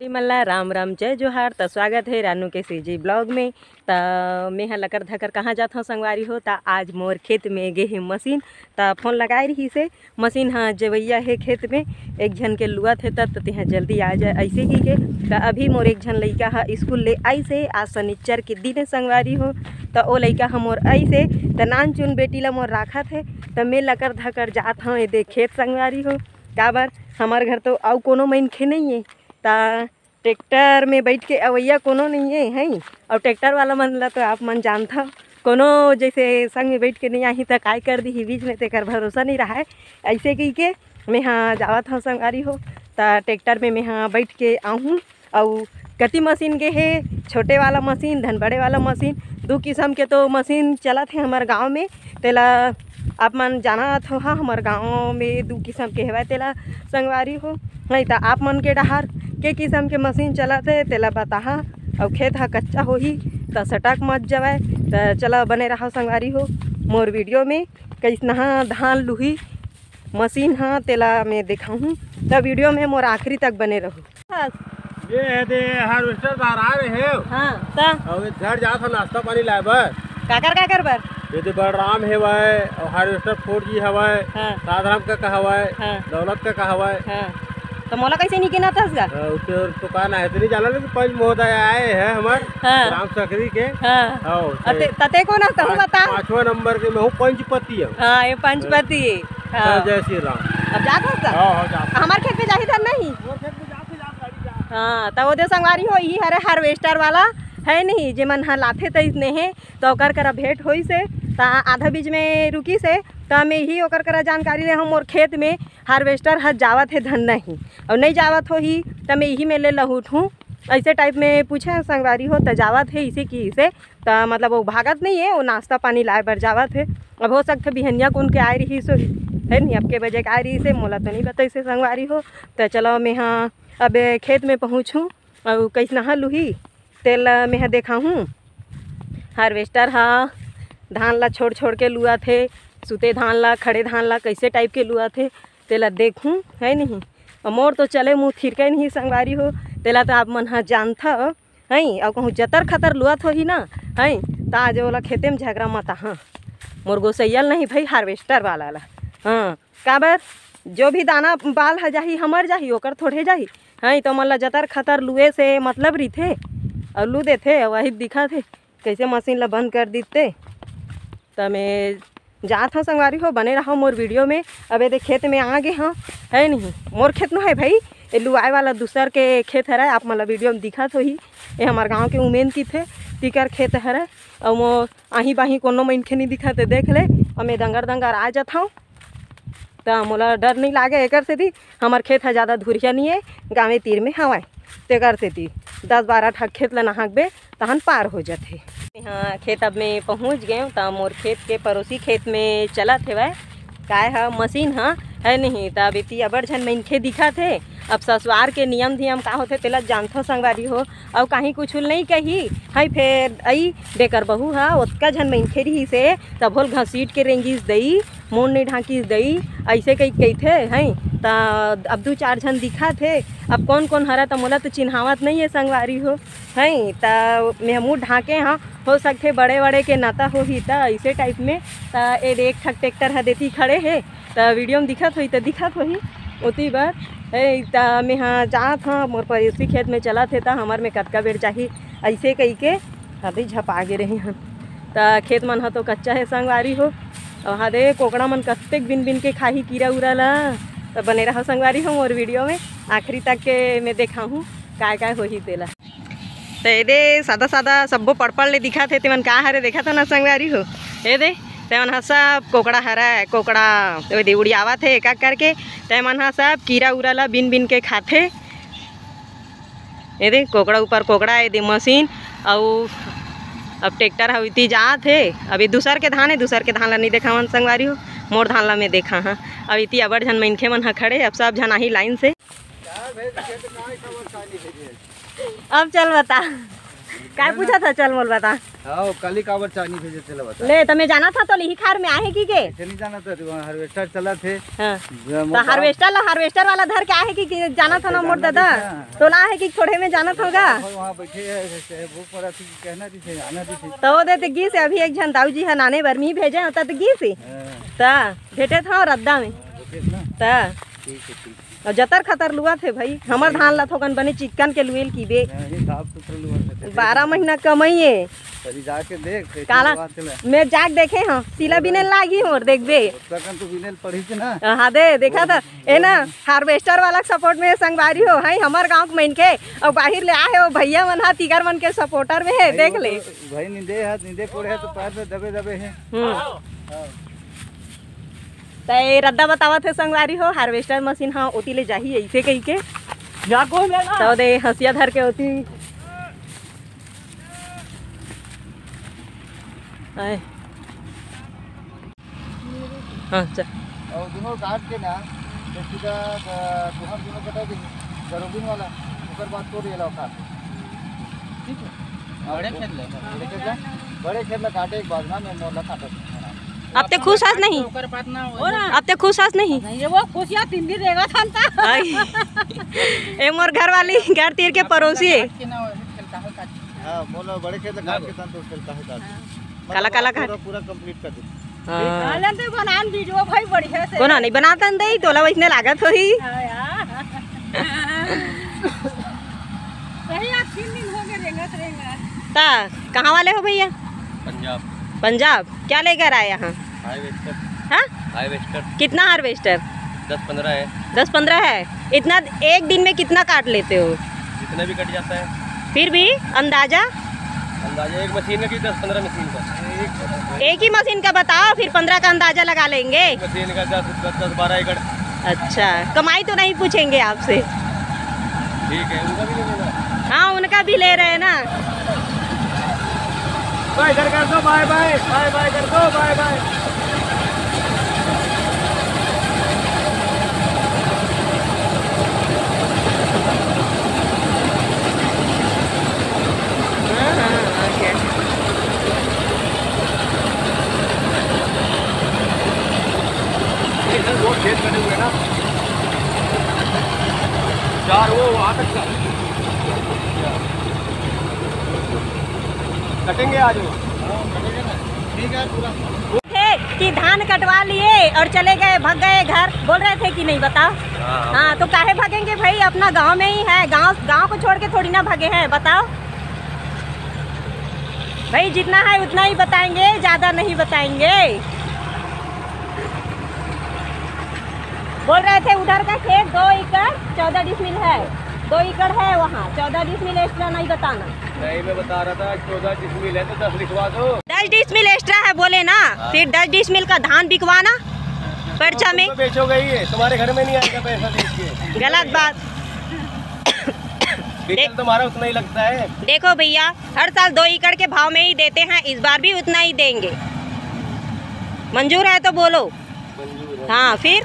मल्ला राम राम जय जोहार। तो स्वागत है रानू के सीजी ब्लॉग में। तो मैं लकर धकर कहाँ जाता हूँ संगवारी हो। तो आज मोर खेत में गे है मशीन। तो फोन लगाए रही से मशीन हाँ जवैया है खेत में एक झन के लुआ थे तब तो जल्दी आ जाए ऐसे ही के। तो अभी मोर एक झन लड़का है स्कूल ले आई से आज शनिचर के दिन संगवारी हो। तो वो लड़का हम मोर आई से तो नान चुन बेटी ला मोर राखा थे। तो मैं लकर धकर जात हूँ ये खेत संगवारी हो। काबर हमारे घर तो आउ कोनो मनखे नहीं है। ता ट्रैक्टर में बैठ के अवैया कोनो नहीं है और ट्रैक्टर वाला मन ला तो आप मन जानता कोनो जैसे संग में बैठ के नहीं आई तो काय कर दी बीच में तेकर भरोसा नहीं रहा है। ऐसे कही के मैं हाँ जावत हूँ संगारी हो। तो ट्रैक्टर में मैं हाँ बैठ के आऊँ और कति मशीन के है छोटे वाला मशीन धन बड़े वाला मशीन दो किस्म के तो मशीन चला थे हमारे गाँव में। तेला आप मन जाना तो हाँ हमारे गाँव में दो किस्म के हेवा तेला संगवारी हो नहीं। तो आप मन के डहार के किस्म के मशीन चला थे तेला बताहा और खेत हा कच्चा हो ही तो सटक मत जाए। तो चला बने रहा संगवारी हो मोर वीडियो में कैसना धान लुही मशीन हाँ तेला मैं दिखाऊँ। तो वीडियो में मोर आखिरी तक बने रहो। ये है दे हार्वेस्टर बाहर आ रहे हैं। हाँ ता और घर जात हम नाश्ता पानी लाए बर काकर बर ये तो बलराम हेवाय और हार्वेस्टर 4G हवाय। हाँ साधाराम का हवाय। हाँ दौलत का हवाय। हाँ तो मोला कैसे नहीं गिना था उसका उसके दुकान है तो नहीं जाला लेकिन पंच महोदय आए हैं हमार हाँ राम सकरी के। हाँ तते को ना तो बता 5वां नंबर के मैं हूँ पंचपति हूँ। हाँ ये पंचपति हाँ जय श्री राम। अब जाता हमारे खेत में जाही था नहीं। हाँ तो वो दे संगवारी हो ही हरे हार्वेस्टर वाला है नहीं जे मन हाँ लाथे तो इसने है तो ओकर करा भेंट होई से ता आधा बीच में रुकी से तो मैं ही ओकर करा जानकारी ले हम और खेत में हार्वेस्टर हर जावत है धन नहीं और नहीं जावत हो ही तो मैं यही में ले लहूट हूँ ऐसे टाइप में पूछा संगवारी हो तो जावत है इसी की से तो मतलब वो भागत नहीं है वो नाश्ता पानी लाए बर जावत है। अब हो सकता बिहनिया कौन के आए रही सो है नहीं अब के बजे आए रही से मोला तो नहीं बताई से संगवारी हो। तो चलो मैं हाँ अब खेत में पहुँचूँ और कैसना लूही तेल मैं देखा हूँ हार्वेस्टर हाँ धान ला छोड़ छोड़ के लुआ थे सूते धान ला खड़े धान ला कैसे टाइप के लुआ थे तेला देखूँ है नहीं। और मोर तो चले मुँह थिरके नहीं संगवारी हो तेला तो आप मन हाँ जानता है और कहूँ जतर खतर लुआ हो ही ना है तो आज वाला खेते में झगड़ा मत हाँ मोर गोसैयल नहीं भाई हार्वेस्टर वाला ला। हाँ काबर जो भी दाना बाल है जाही हमर जाही ओकर थोड़े जाही है तो मतलब जतर खतर लुए से मतलब रही थे और लू देते वही दिखा थे कैसे मशीन ला बंद कर देते। तो मैं जात हाँ संगवारी हो बने रहा मोर वीडियो में। अब ये खेत में आ गए हाँ है नहीं मोर खेत न है भाई ये लुआए वाला दूसर के खेत है आप मतलब वीडियो में दिखा तो ही ये हमारे गाँव के उमेन की थे तिकर खेत है और मोर आही बाही कोनो मनखे नहीं दिखा तो देख ले और मैं दंगर आ जाता हूँ। तो मोला डर नहीं लागे एक से थी हमार खेत है ज़्यादा धुरिया नहीं है गाँव तीर में हवाए तेकर से थी 10-12 ठक खेत ला नहाकबे तहन पार हो जाते। हाँ खेत अब मैं पहुँच गए हूँ तो मोर खेत के पड़ोसी खेत में चला थे वह काय है मशीन हाँ है नहीं। तो अब इतनी अबर झन मनखे दिखा थे अब ससुरार के नियम धियम का होते तेला जानथो संगवारी हो और कहीं कुछ नहीं कही है फिर आई बेकर बहू हाँ ओतका झन मनखे रही से तब होल घसीट के रेंगिस दई मुँह नहीं ढाँकिस दई ऐसे कही थे हैं। तो अब 2-4 झन दिखा थे अब कौन कौन हरा तो मोला तो चिन्हावत नहीं है संगवारी हो हैं। तो मैं मुँह ढाँके हाँ हो सकते बड़े बड़े के नाता हो ही तो ऐसे टाइप में। तो एक ठक ट्रैक्टर है देती खड़े है तो वीडियो में दिखत हो ही उती बार है। तो मैं हाँ जात हाँ मोर पड़ोसी खेत में चला थे तो हमार में कतका बेर चाहिए ऐसे कही के अभी झपा गे रही हम। तो खेत मन हा तो कच्चा है संगवारी हो और हाँ दे कोकड़ा मन कत्तेक बिन बिन के खाही कीड़ा उड़ा ला। तो बने रहा संगवारी हो मोर वीडियो में आखिरी तक के मैं देखा हूँ काय हो ही तेला। तो ये दे सादा सब्बो पड़ ले दिखा थे तेमन का हरे देखा था ना संगवारी हो ये दे तेमन हा सब कोकड़ा हरा कोकड़ा दे उड़ियावा थे एक करके तेमन हा सब कीड़ा उड़ा ला बिन बिन के खाते। ये दे कोकड़ा ऊपर कोकड़ा ये दे मशीन और अब ट्रैक्टर है इतनी जात है। अभी दूसर के धान है दूसर के धान ला नहीं देखा मन संगवारी हो मोर धान ला मैं देखा हाँ अब इतनी अबर झन मनखे मन हा खड़े अब सब झन ही लाइन से। अब चल बता क्या पूछा था चल मोल बता। हाँ काली कावर चानी भेजे चला बता। ले तमें जाना था तो लिही खार में आहे की के नहीं जाना था वहाँ हार्वेस्टर चला थे। हाँ। तो हार्वेस्टर वाला धर के आहे की जाना था ना मोर दादा तो ला है कि थोड़े में जाना होगा। वहाँ बैठे भूख पड़ा थी कहना थी आना थी तो वो देते गी से अभी एक झन दाऊ जी है नाने भर में भेजे होता तो गी से ता भेटे था रद्दा में ता और जतर खतर लुआ थे भाई हमर धान ला थोकन बने चिकन के लुएल की बे साफ सुथरा 12 महीना कमाइए जाके देख काला मैं जाग देखे हाँ सिला बिनेल लागी और देखबे तो बिनेल पड़ी थी ना। हाँ दे देखा था ए ना हार्वेस्टर वाला सपोर्ट में संगवारी हो है हमार गांव के मन के और बाहर ले आए हो भैया मन हा तिगर मन के सपोर्टर में है देख ले भाई नींदे कोड़े है तो पैर से दबे दबे है। तो रद्दा बतावा थे संगवारी हो हार्वेस्टर मशीन हाँ ओती ले जाही ऐसे कही के तो दे हंसिया धर के ओती हाँ चल और दोनों काट के ना तो सीधा तुहर दोनों कटा दी गरोबिन वाला ऊपर बात तोड़ येला काट ठीक है। बड़े खेत ला काटे एक बार ना मैं मोला काटा अब ते खुश आज नहीं अब ते खुश आज नहीं वो खुशियाँ 3 दिन रहेगा था ए मोर घर वाली घर तीर के पड़ोसी है हां मोला बड़े खेत ला काट के तन तो खेलता है काट काला काला काट पूरा कंप्लीट कर दे। हां तो बनान वीडियो भाई बढ़िया से कोना नहीं बनाता दे तोला वैसने लागत होई सही आज 3 दिन हो गए रहेगा ता कहां वाले हो भैया पंजाब क्या लेकर आए यहाँ हार्वेस्टर। हाँ हार्वेस्टर कितना हार्वेस्टर 10-15 है 10-15 है इतना एक दिन में कितना काट लेते हो जितना भी कट जाता है फिर भी अंदाजा एक मशीन का 10-15 मशीन का एक ही मशीन का बताओ फिर 15 का अंदाजा लगा लेंगे मशीन का 10-12 एकड़। अच्छा कमाई तो नहीं पूछेंगे आपसे ठीक है उनका भी ले लेना। हाँ उनका भी ले रहे हैं ना बाय कर दो बाय बाय बाय बाय कर दो बाय बाय। खेत बने हुए ना 4 वो वहाँ तक कटेंगे आज ठीक है पूरा कि धान कटवा लिए और चले गए भाग गए घर बोल रहे थे कि नहीं बताओ। हाँ तो काहे भागेंगे भाई अपना गांव में ही है गांव को छोड़ के थोड़ी ना भागे हैं बताओ भाई जितना है उतना ही बताएंगे ज़्यादा नहीं बताएंगे। बोल रहे थे उधर का खेत 2 एकड़ 14 डिसमिल है 2 एकड़ है वहाँ 14 डिसमिल एक्स्ट्रा नहीं बताना। नहीं मैं बता रहा था 14 डिसमिल है तो 10 लिखवा दो 10 डिसमिल एक्स्ट्रा है बोले ना फिर 10 डिसमिल का धान बिकवाना पर्चा में बेचोगे ही तुम्हारे घर में नहीं आएगा पैसा देख के गलत बात तुम्हारा उतना ही लगता है। देखो भैया हर साल 2 एकड़ के भाव में ही देते हैं इस बार भी उतना ही देंगे मंजूर है तो बोलो मंजूर है। हाँ फिर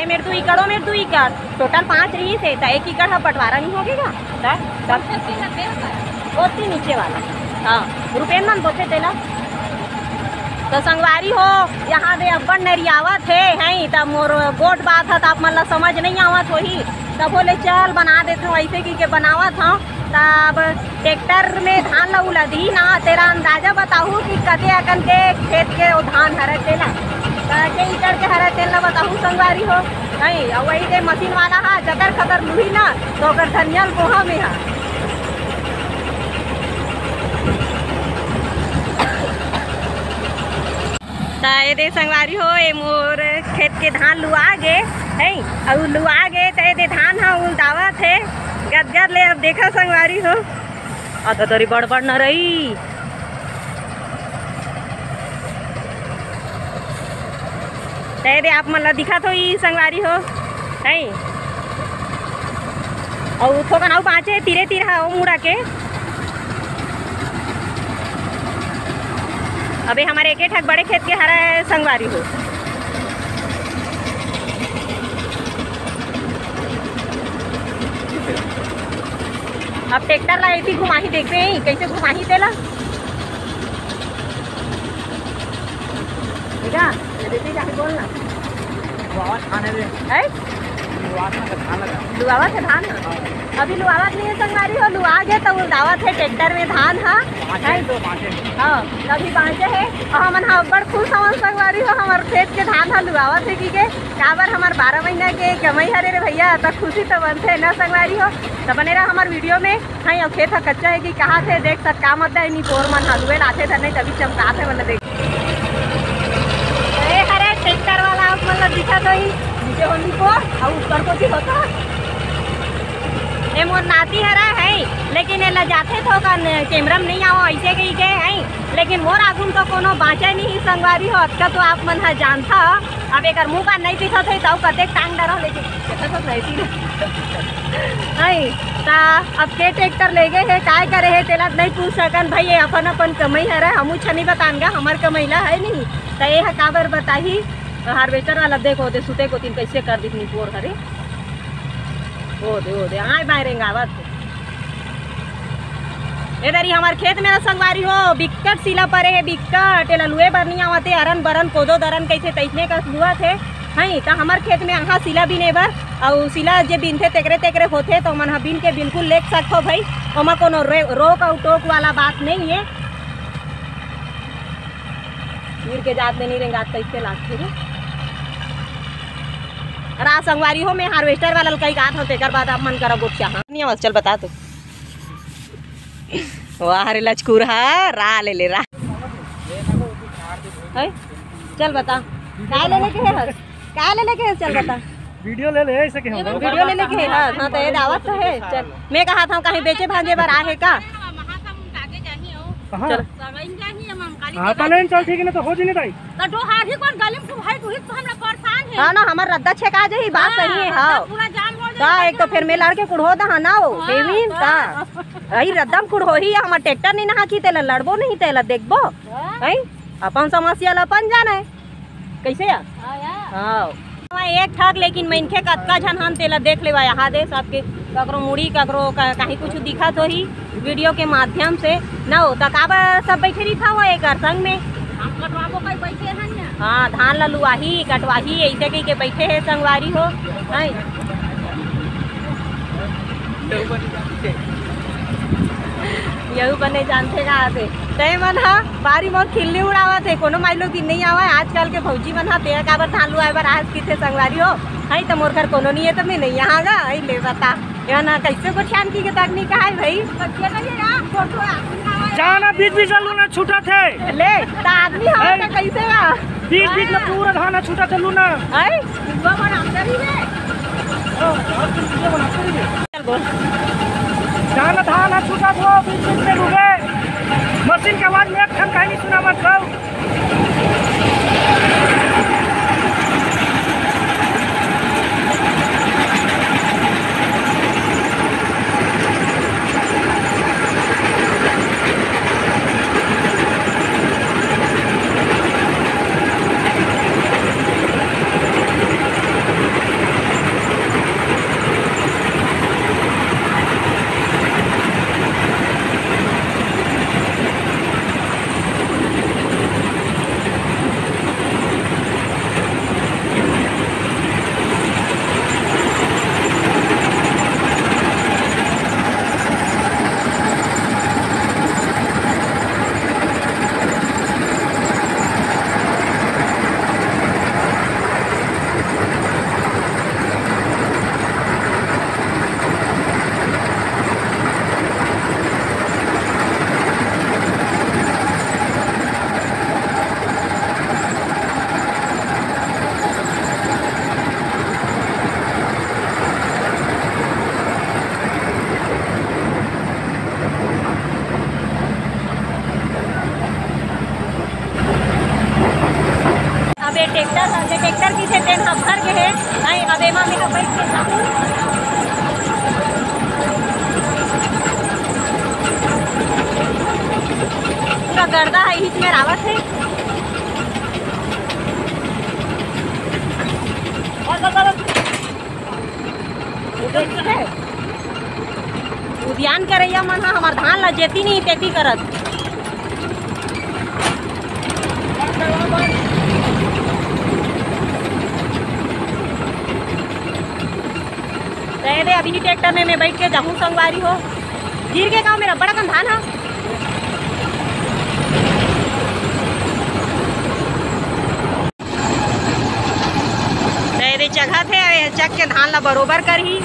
मेरे 2 एकड़ों में 2 एकड़ टोटल 5 रही थे तो 1 एकड़ है बंटवारा नहीं होगा बहुत नीचे वाला हाँ रुपये मन बोते तेला तो संगवारी हो यहाँ दे अब्बन नरियावत थे हैं तब मोर गोट बात है तब मतलब समझ नहीं आवत वही तब बोले चल बना देते हो ऐसे की के बनावत हूँ तब ट्रैक्टर में धान ला उलधी ना तेरा अंदाजा बताऊँ कि कदे अकन के खेत के धान हरा तेला के एकड़ के हरा तेल ला बताऊँ संगवारी हो नहीं और वही दे मशीन वाला हा जगर खतर लुही ना तो अगर धनियल पोहा में हा ये दे संगवारी हो ये मोर खेत के धान लुआ गे है और लुआ गे तो ये धान हा उलदावा थे गदगद ले अब देखा संगवारी हो तो तोरी बड़ न रही तो दे आप मतलब दिखा तो ये संगवारी हो है और थोड़ा ना पाँचे तीरे तीर हा मुड़ा के अबे हमारे एक ठक बड़े खेत के हरा है संगवारी हो अब ट्रैक्टर ला ऐसी घुमाही देखते हैं कैसे घुमाही देला बेटा देते जाके बोलना है लुआवा से धान अभी लुआवत नहीं है संगवारी हो लुआ गए तो दावत है ट्रैक्टर में धान हाँ अभी बाँचे है और हमन बड़ खुश हवन संगवारी हो हमारे खेत के धान हा लुआवत है की के काबर हमार 12 महीना के कमाई हरे रे भैया तो खुशी तो बनते ना संगवारी हो तो बने रहा हमारे वीडियो में हाँ अब खेत हा कच्चा है कि कहाँ थे देख सक का मत नहीं पोर मन हलुए लाते थे नहीं तभी चमकाते मतलब देख हरे ट्रैक्टर वाला मतलब दिखा तो ही नीचे होनी को और ऊपर को भी होता मोर नाती हरा है लेकिन ये लजाते तो कैमरा में नहीं आओ ऐसे कही के है लेकिन मोर आगुन तो कोनो बाँचे नहीं संगवारी हो अच्छा तो आप मन है जानता अब एक मुँह का नहीं दिखा थे तो कते टांग डरा लेकिन अब के ट्रैक्टर ले गए है काय करे है तेला नहीं पूछ सकन भाई ये अपन अपन कमाई है हमू छनी बतानगा हमार कमैला है नहीं तो ये काबर बताही हार्वेस्टर वाला देखो दे सुते को तीन कैसे कर दी पोर हरे ओ दे आए बाहरेंगे आवत इधर ही हमारे खेत में संगवारी हो बिकट सिला परे है बिकट लुए बर नहीं आवते अरन बरन कोदो दरन कैसे तैसने का लुआ थे हैं तो हमारे खेत में यहाँ सिला बिने बर और सिला जे बिनते तेकरे होते तो मन बिन के बिल्कुल ले सकते भाई ओमा कोनो रोक और टोक वाला बात नहीं है गिर के जात में नहीं रहेंगे कैसे लागते रा संगवारी हो मैं हार्वेस्टर वाला कई गात होते कर बाद आप मन करा गोट नहीं आवाज चल बता तो वाह रे लचकुर रा ले रा चल बता काय ले लेके है काय ले लेके है चल बता वीडियो ले ले ऐसे के हम वीडियो ले लेके है हां तो ये दावत तो है चल मैं कहा था कहीं बेचे भांजे बार आहे का चल हां तो नहीं चल ठीक है ना तो हो जी नहीं ताई तो दो हाथी कौन गले में भाई तू तो हमरा परेशान है हां ना हमर रद्दा छेका जही बात सही है हां पूरा जाम हो ता एक तो फिर मैं लड़के कुड़हो दा ना हो बेविन ता आई रद्दम कुड़हो ही हमर ट्रैक्टर नहीं ना की तेला लड़बो नहीं तेला देखबो हैं अपन समस्या ला अपन जाना है कैसे यार हां एक ठग लेकिन मनखे कतका झन हम तेला देख लेवा यहाँ दे सबके ककरो मुड़ी ककरो कहीं कुछ दिखा तो ही वीडियो के माध्यम से न हो तो काबर सब बैठे रही था वो एक संग में हम कटवाबो कई बैठे हैं ना हाँ धान ला लुआही कटवाही ऐसे कही के बैठे है संगवारी हो यही बने जानते का आते तय मन हा बारी मोर खिल्ली उड़ावा थे कोनो माइलो की नहीं आवा आजकल के भौजी मन हा तेरा काबर धान लुआए बर आज किथे संगवारी हो है तो मोर घर कोनो नहीं है तो मैं नहीं यहाँ गा है ले बता या ना कैसे को छान की तकनीक है भाई जाना बीच बीच में लूना छूटा थे ले तो आदमी हो तो कैसे गा बीच बीच में पूरा धान छूटा थे लूना है वो बनाते ही रे चल बोल जाना धान छूटा था बीच बीच में रुके मशीन के आवाज में एक ठन कहीं सुना मत खाओ ट्रैक्टर की थे ट्रेन हम भर के है नहीं अब एमा में बैठ के पूरा गर्दा है हिच में रावत है और उद्यान करैया मन ह हमार धान ला जेती नहीं तेती करत। दे अभी ट्रैक्टर में मैं बैठ के जाऊँ संगवारी हो। गिर के गाँव मेरा बड़ा कन धान है। दे जगह थे चक के धान ला बरोबर कर ही।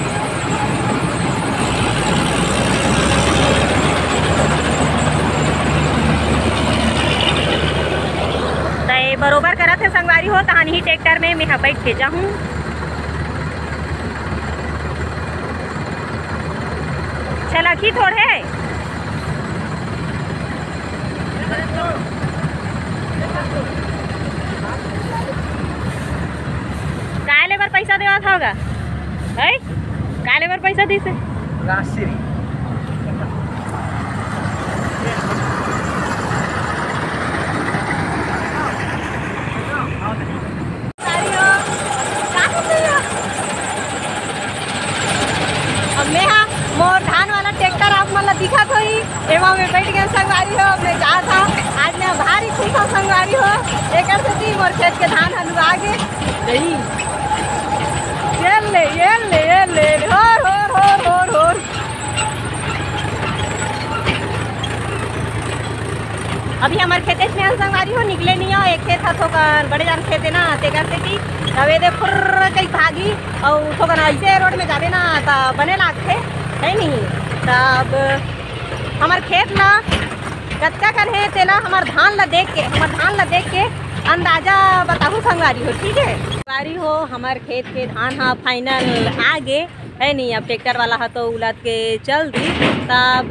बरोबर करत है संगवारी हो तहान ही ट्रैक्टर में मैं बैठ के जाऊँ। चला की थोड़े काय लेबर पैसा देवा था होगा है काय लेबर पैसा दी से राशि मोर धान वाला ट्रैक्टर आप मतलब दिखा तो ही एमा में बैठ गए संगवारी हो। मैं जा था आज मैं भारी खुश हूँ संगवारी हो। एक से मोर खेत के धान हलू आगे नहीं ये ले होर अभी हमारे खेते में संगवारी हो निकले नहीं हो। एक खेत था थोकन बड़े जान खेते ना तेकर से की तवे दे फुर कई भागी और थोकन ऐसे रोड में जाबे ना ता बने लागथे है नहीं। तब हमार खेत ला कच्चा कर है तेला हमार धान ला देख के अंदाजा बताहू संगवारी हो। ठीक है संगवारी हो हमार खेत के धान हा फाइनल आगे है नहीं। अब ट्रैक्टर वाला हा तो उलट के चल दी। तब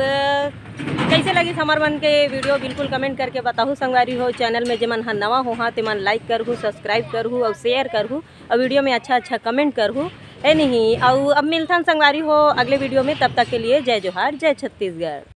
कैसे लगी हमार मन के वीडियो बिल्कुल कमेंट करके बताहू संगवारी हो। चैनल में जेमन हा नवा हो हाँ तेमन लाइक करहू सब्सक्राइब करहू और शेयर करहू और वीडियो में अच्छा कमेंट करहू है नहीं। और अब मिलथन संगवारी हो अगले वीडियो में। तब तक के लिए जय जोहार जय छत्तीसगढ़।